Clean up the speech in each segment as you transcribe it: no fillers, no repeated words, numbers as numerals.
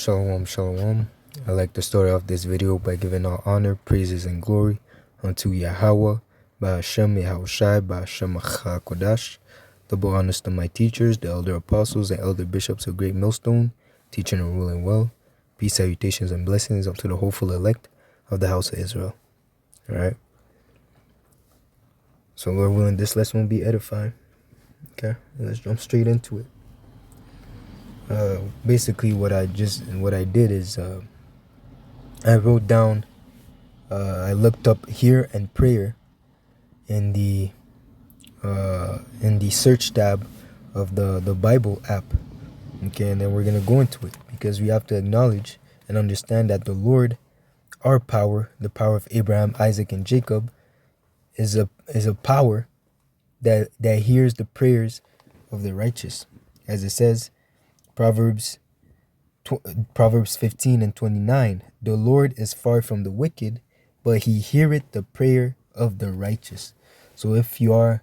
Shalom, shalom. I like to start off this video by giving all honor, praises, and glory unto Yahweh, Ba'ashem Yahushai, Ba'ashem HaKodash. Double honors to my teachers, the elder apostles, and elder bishops of Great Millstone, teaching and ruling well. Peace, salutations, and blessings unto the hopeful elect of the house of Israel. Alright? So, Lord willing, this lesson will be edifying. Okay? Let's jump straight into it. Basically what I did is I wrote down, I looked up "hear" and "prayer" in the search tab of the Bible app. Okay, and then we're gonna go into it because we have to acknowledge and understand that the Lord, our power, the power of Abraham, Isaac, and Jacob, is a power that hears the prayers of the righteous, as it says. Proverbs 15:29. The Lord is far from the wicked, but he heareth the prayer of the righteous. So if you are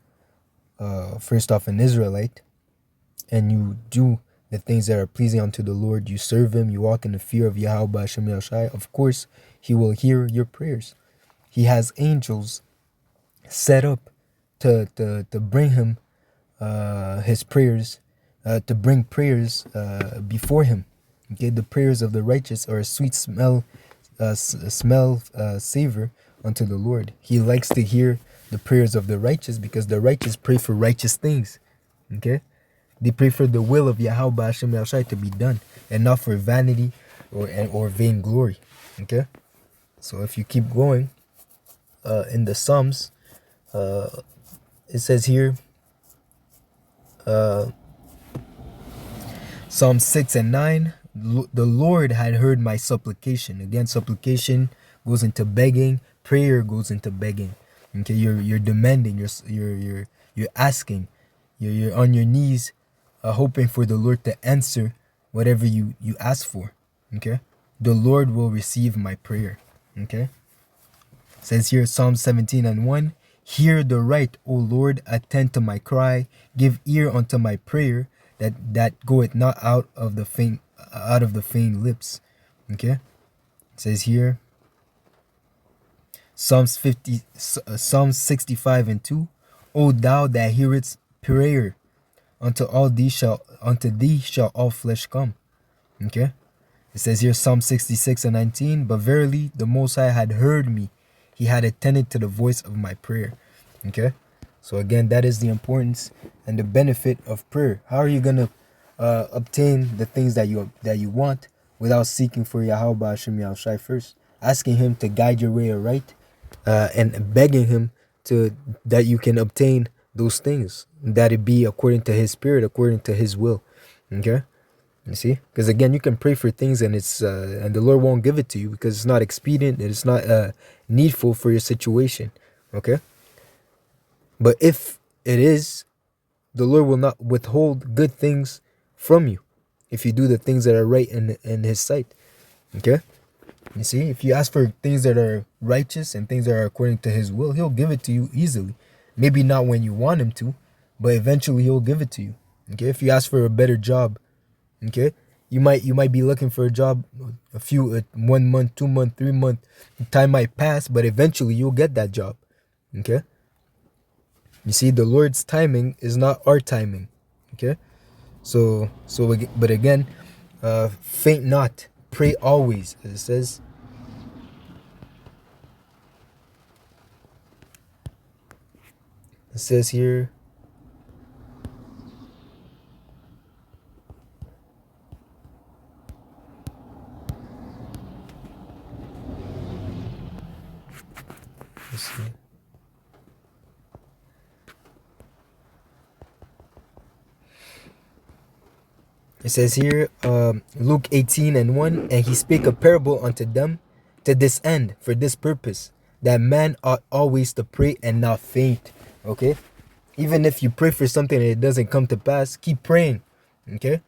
first off an Israelite and you do the things that are pleasing unto the Lord, you serve him, you walk in the fear of Yahweh Hashem Yahushai, of course he will hear your prayers. He has angels set up to bring him his prayers, to bring prayers before him. Okay, the prayers of the righteous are a sweet savor unto the Lord. He likes to hear the prayers of the righteous because the righteous pray for righteous things. Okay, they pray for the will of Yahweh Hashem Yahushai to be done, and not for vanity or vainglory. Okay, so if you keep going in the Psalms, it says here, Psalm 6 and 9, the Lord had heard my supplication. Again, supplication goes into begging, prayer goes into begging. Okay, you're demanding, you're asking, you're on your knees, hoping for the Lord to answer whatever you ask for. Okay, the Lord will receive my prayer. Okay, it says here, Psalm 17 and 1, hear the right, O Lord, attend to my cry, give ear unto my prayer, that goeth not out of the faint lips. Okay, it says here, Psalms 65 and 2, O thou that hearest prayer, unto thee shall all flesh come. Okay, it says here, Psalm 66 and 19, but verily the Most High had heard me, he had attended to the voice of my prayer. Okay, so again, that is the importance and the benefit of prayer. How are you gonna obtain the things that you want without seeking for Yahweh Hashem Yahushai first? Asking him to guide your way aright, and begging him that you can obtain those things, that it be according to his spirit, according to his will. Okay, you see, because again, you can pray for things and it's and the Lord won't give it to you because it's not expedient and it's not needful for your situation. Okay, but if it is, the Lord will not withhold good things from you if you do the things that are right in his sight. Okay, you see, if you ask for things that are righteous and things that are according to his will, he'll give it to you easily. Maybe not when you want him to, but eventually he'll give it to you. Okay, if you ask for a better job, okay, you might be looking for a job, 1 month, 2 month, 3 month, time might pass, but eventually you'll get that job. Okay, you see, the Lord's timing is not our timing. Okay, but again, faint not, pray always, as it says. It says here, let's see. It says here, Luke 18 and 1, and he spake a parable unto them to this end, for this purpose, that man ought always to pray and not faint. Okay, even if you pray for something and it doesn't come to pass, keep praying. Okay,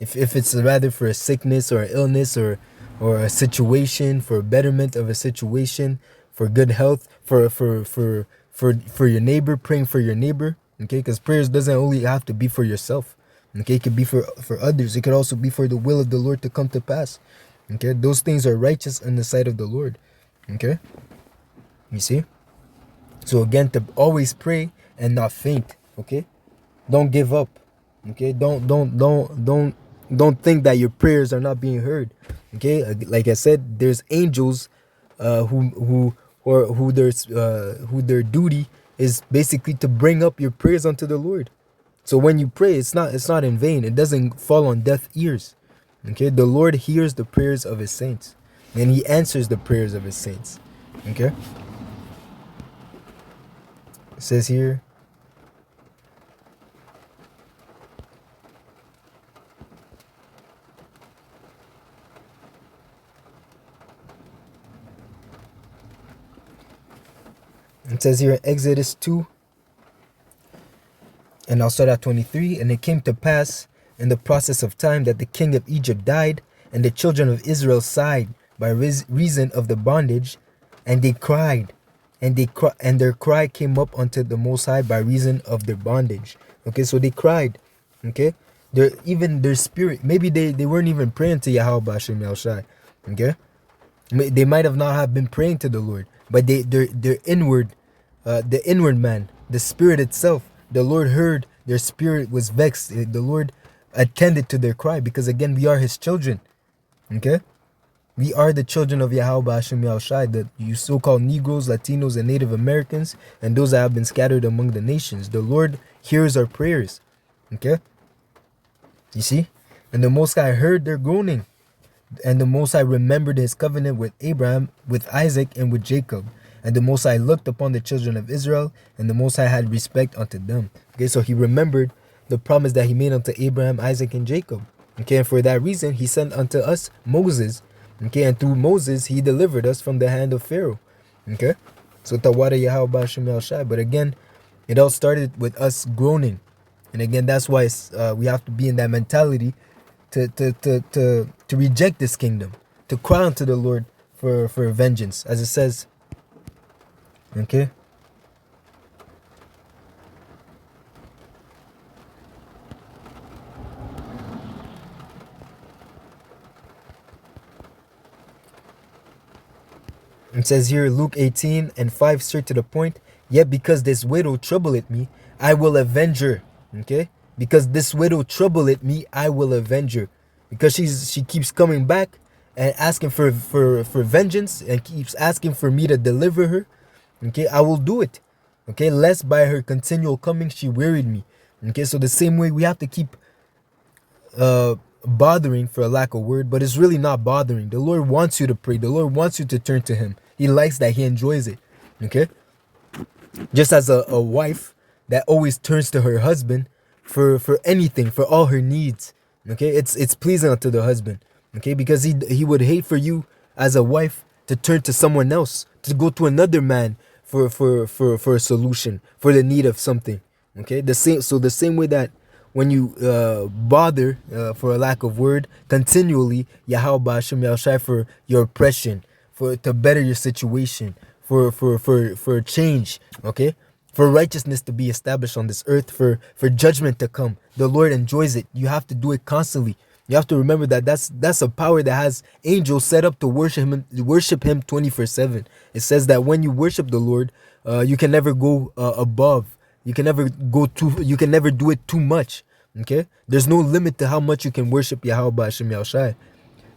if it's rather for a sickness or an illness or a situation, for a betterment of a situation, for good health, for your neighbor, praying for your neighbor. Okay, because prayers doesn't only have to be for yourself. Okay, it could be for others. It could also be for the will of the Lord to come to pass. Okay, those things are righteous in the sight of the Lord. Okay, you see. So again, to always pray and not faint. Okay, don't give up. Okay, don't think that your prayers are not being heard. Okay, like I said, there's angels, who their duty is basically to bring up your prayers unto the Lord. So when you pray, it's not in vain. It doesn't fall on deaf ears. Okay, the Lord hears the prayers of His saints, and He answers the prayers of His saints. Okay, it says here. It says here in Exodus 2, and I'll start at 23. And it came to pass in the process of time that the king of Egypt died, and the children of Israel sighed by reason of the bondage, and they cried, and their cry came up unto the Most High by reason of their bondage. Okay, so they cried. Okay, even their spirit, maybe they weren't even praying to Yahweh Bashem Yahushai. Okay, they might have not have been praying to the Lord, but their inward, the inward man, the spirit itself, the Lord heard their spirit was vexed. The Lord attended to their cry, because again, we are His children. Okay, we are the children of Yahweh Hashem Yahushai, the you so-called Negroes, Latinos, and Native Americans, and those that have been scattered among the nations. The Lord hears our prayers. Okay, you see, and the Most High heard their groaning. And the Most High remembered His covenant with Abraham, with Isaac, and with Jacob. And the Most High looked upon the children of Israel, and the Most High had respect unto them. Okay, so He remembered the promise that He made unto Abraham, Isaac, and Jacob. Okay, and for that reason, He sent unto us Moses. Okay, and through Moses, He delivered us from the hand of Pharaoh. Okay, so Tawada Yahweh Bashem Yahushai. But again, it all started with us groaning. And again, that's why we have to be in that mentality to reject this kingdom, to cry unto the Lord for vengeance, as it says. Okay. It says here, Luke 18 and 5, straight to the point. Yet because this widow troubleth me, I will avenge her. Okay? Because this widow troubleth me, I will avenge her. Because she keeps coming back and asking for vengeance, and keeps asking for me to deliver her. Okay, I will do it. Okay, lest by her continual coming she wearied me. Okay, so the same way we have to keep bothering, for a lack of word, but it's really not bothering. The Lord wants you to pray. The Lord wants you to turn to Him. He likes that. He enjoys it. Okay, just as a wife that always turns to her husband for anything, for all her needs. Okay, it's pleasing unto the husband. Okay, because he would hate for you as a wife to turn to someone else, to go to another man for a solution, for the need of something. Okay, the same way that when you bother, for a lack of word, continually Yahweh Bashem Yahushai for your oppression, for to better your situation, for change, okay, for righteousness to be established on this earth, for judgment to come. The Lord enjoys it. You have to do it constantly. You have to remember that that's a power that has angels set up to worship him 24/7. It says that when you worship the Lord, you can never go above. You can never do it too much. Okay? There's no limit to how much you can worship Yahweh Ba'ashem Yahushai.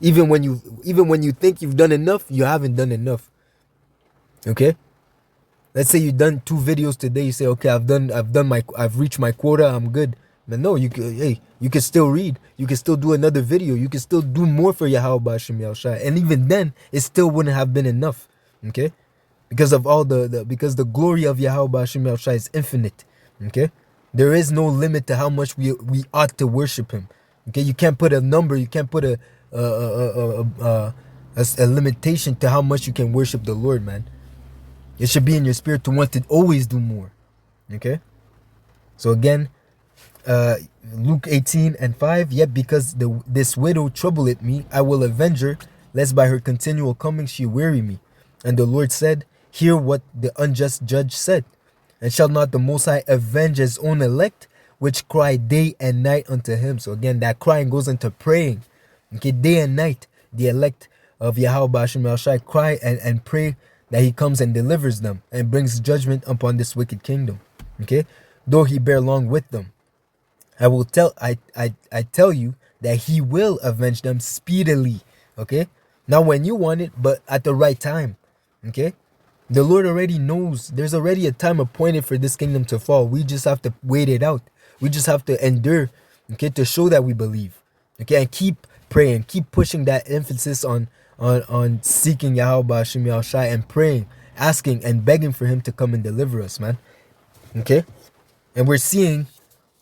Even when you think you've done enough, you haven't done enough. Okay? Let's say you've done 2 videos today. You say, okay, I've reached my quota. I'm good. But no, you can still read. You can still do another video. You can still do more for Yahweh Ba'ashem Yahushai. And even then, it still wouldn't have been enough. Okay? Because of all because the glory of Yahweh Ba'ashem Yahushai is infinite. Okay? There is no limit to how much we ought to worship Him. Okay? You can't put a number. You can't put a limitation to how much you can worship the Lord, man. It should be in your spirit to want to always do more. Okay? So again, Luke 18:5, yet because this widow troubleth me, I will avenge her, lest by her continual coming she weary me. And the Lord said, hear what the unjust judge said. And shall not the Most High avenge His own elect, which cry day and night unto him. So again, that crying goes into praying. Okay, day and night, the elect of Yahweh Bashim El Shai cry and pray that he comes and delivers them and brings judgment upon this wicked kingdom. Okay, though he bear long with them, I tell you that he will avenge them speedily. Okay, not when you want it, but at the right time. Okay, the Lord already knows there's already a time appointed for this kingdom to fall. We just have to wait it out. We just have to endure, okay, to show that we believe. Okay, and keep praying, keep pushing that emphasis on seeking Yahweh Bashim Yahushai and praying, asking and begging for him to come and deliver us, man. Okay, and we're seeing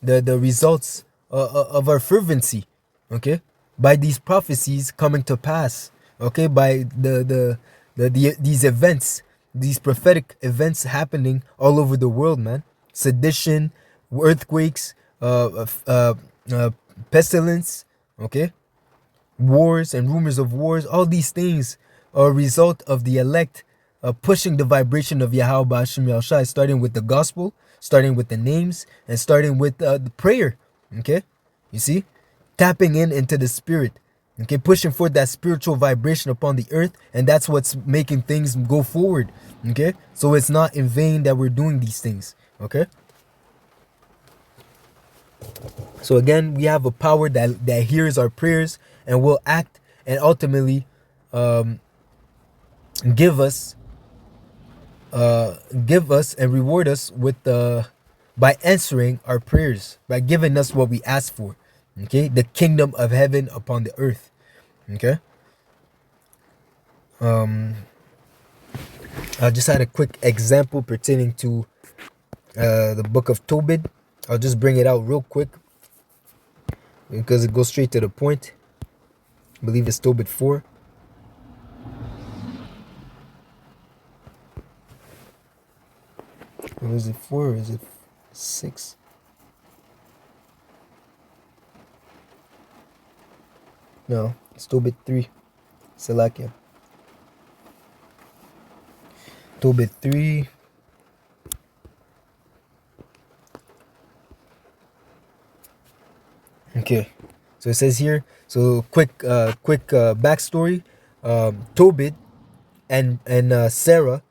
the results of our fervency, okay, by these prophecies coming to pass, okay, by these events, these prophetic events happening all over the world, man. Sedition, earthquakes, pestilence, okay, wars and rumors of wars. All these things are a result of the elect pushing the vibration of Yahweh Bashim Yahushai, starting with the gospel, starting with the names, and starting with the prayer. Okay, you see, tapping into the spirit. Okay, pushing forth that spiritual vibration upon the earth, and that's what's making things go forward. Okay, so it's not in vain that we're doing these things. Okay, so again, we have a power that hears our prayers and will act and ultimately give us and reward us with by answering our prayers, by giving us what we ask for. Okay, the kingdom of heaven upon the earth. Okay, I just had a quick example pertaining to the book of Tobit. I'll just bring it out real quick because it goes straight to the point. I believe it's Tobit 4. Or is it 4 or is it 6? No, it's Tobit 3. Salakia. Tobit 3. Okay, so it says here. So quick backstory. Tobit and Sarah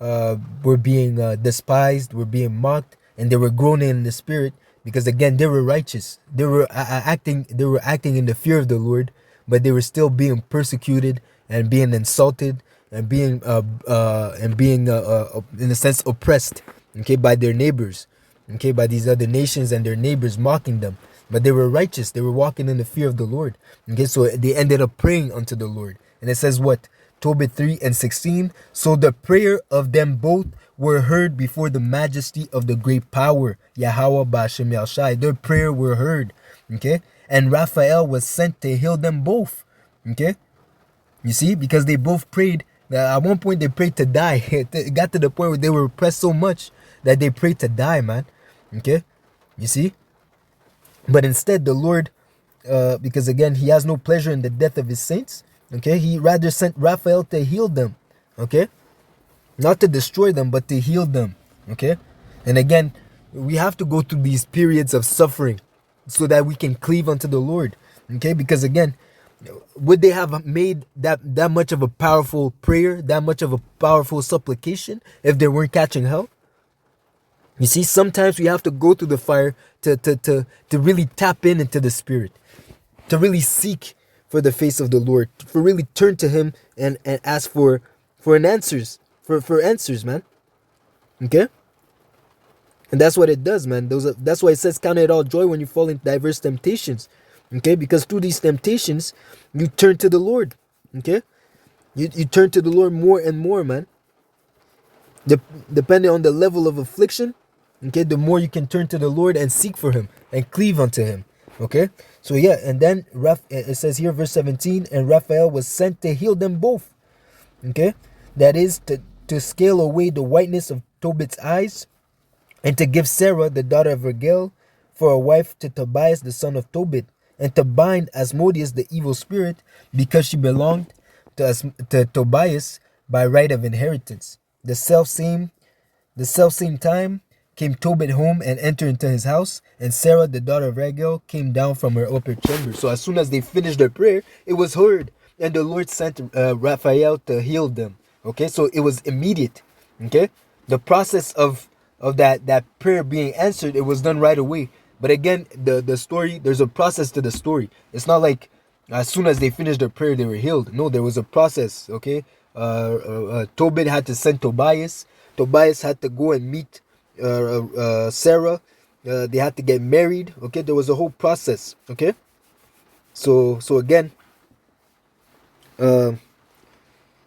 were being despised, were being mocked, and they were groaning in the spirit because again they were righteous. They were acting in the fear of the Lord, but they were still being persecuted and being insulted and being in a sense oppressed, okay, by their neighbors, okay, by these other nations and their neighbors mocking them. But they were righteous. They were walking in the fear of the Lord. Okay, so they ended up praying unto the Lord. And it says what? Tobit 3:16. So the prayer of them both were heard before the majesty of the great power, Yahweh Bashim Yahushai. Their prayer were heard. Okay, and Raphael was sent to heal them both. Okay, you see, because they both prayed. At one point they prayed to die. It got to the point where they were oppressed so much that they prayed to die, man. Okay, you see. But instead, the Lord, because again, he has no pleasure in the death of his saints. Okay, he rather sent Raphael to heal them. Okay, not to destroy them, but to heal them. Okay, and again, we have to go through these periods of suffering so that we can cleave unto the Lord. Okay, because again, would they have made that much of a powerful prayer, that much of a powerful supplication, if they weren't catching hell? You see, sometimes we have to go through the fire to really tap into the spirit, to really seek for the face of the Lord, for really turn to him and ask for answers, man. Okay? And that's what it does, man. That's why it says, count it all joy when you fall into diverse temptations. Okay? Because through these temptations, you turn to the Lord. Okay? You turn to the Lord more and more, man. Depending on the level of affliction, okay, the more you can turn to the Lord and seek for him and cleave unto him. Okay, so yeah, and then it says here, verse 17, and Raphael was sent to heal them both. Okay, that is to scale away the whiteness of Tobit's eyes, and to give Sarah, the daughter of Regel, for a wife to Tobias, the son of Tobit, and to bind Asmodeus, the evil spirit, because she belonged to Tobias by right of inheritance. The self same time, came Tobit home and entered into his house, and Sarah, the daughter of Raguel, came down from her upper chamber. So as soon as they finished their prayer, it was heard, and the Lord sent Raphael to heal them. Okay, so it was immediate. Okay, the process of that prayer being answered, it was done right away. But again, the story, there's a process to the story. It's not like as soon as they finished their prayer, they were healed. No, there was a process. Okay, Tobit had to send Tobias. Tobias had to go and meet Sarah. They had to get married. Okay, there was a whole process. Okay, so again,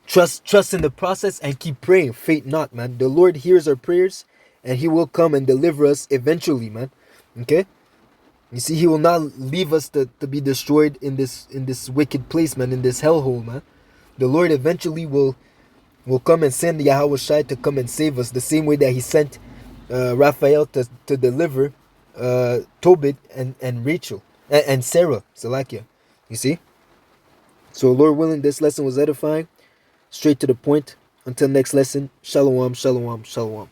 trust in the process and keep praying. Faint not, man. The Lord hears our prayers, and He will come and deliver us eventually, man. Okay, you see, He will not leave us to be destroyed in this wicked place, man, in this hellhole, man. The Lord eventually will come and send Yahweh Shai to come and save us, the same way that He sent Raphael to deliver Tobit and Rachel and Sarah, Salakia. You see? So Lord willing, this lesson was edifying, straight to the point. Until next lesson, shalom, shalom, shalom.